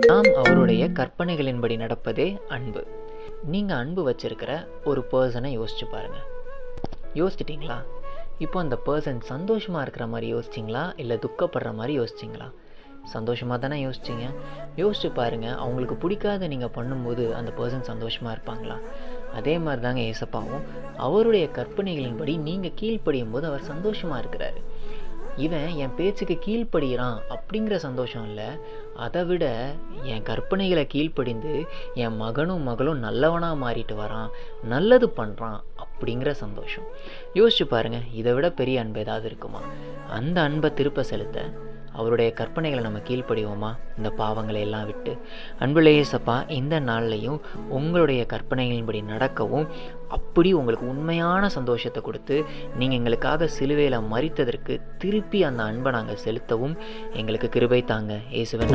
நாம் அவருடைய கற்பனைகளின்படி நடப்பதே அன்பு. நீங்கள் அன்பு வச்சிருக்கிற ஒரு பர்சனை யோசிச்சு பாருங்கள். யோசிச்சிட்டிங்களா? இப்போ அந்த பர்சன் சந்தோஷமாக இருக்கிற மாதிரி யோசிச்சிங்களா, இல்லை துக்கப்படுற மாதிரி யோசிச்சிங்களா? சந்தோஷமாக தானே யோசிச்சிங்க. யோசிச்சு பாருங்கள், அவங்களுக்கு பிடிக்காத நீங்கள் பண்ணும்போது அந்த பர்சன் சந்தோஷமாக இருப்பாங்களா? அதே மாதிரி தாங்க ஏசப்பாவும் அவருடைய கற்பனைகளின்படி நீங்கள் கீழ்ப்படியும் போது அவர் சந்தோஷமாக இருக்கிறாரு. இவன் என் பேச்சுக்கு கீழ்ப்படுகிறான் அப்படிங்கிற சந்தோஷம் இல்லை, அதை விட என் கற்பனைகளை கீழ்ப்படிந்து என் மகனும் மகளும் நல்லவனாக மாறிட்டு வரான், நல்லது பண்ணுறான் அப்படிங்கிற சந்தோஷம். யோசிச்சு பாருங்கள், இதை விட பெரிய அன்பு ஏதாவது இருக்குமா? அந்த அன்பை திருப்ப செலுத்த அவருடைய கற்பனைகளை நம்ம கீழ்ப்படிவோமா, இந்த பாவங்களை எல்லாம் விட்டு? அன்புள்ள இயேசப்பா, இந்த நாள்லையும் உங்களுடைய கற்பனைகளின்படி நடக்கவும், அப்படி உங்களுக்கு உண்மையான சந்தோஷத்தை கொடுத்து நீங்கள் எங்களுக்காக சிலுவையில் மரித்ததற்கு திருப்பி அந்த அன்பை நாங்கள் செலுத்தவும் எங்களுக்கு கிருபை தாங்க. இயேசுவே.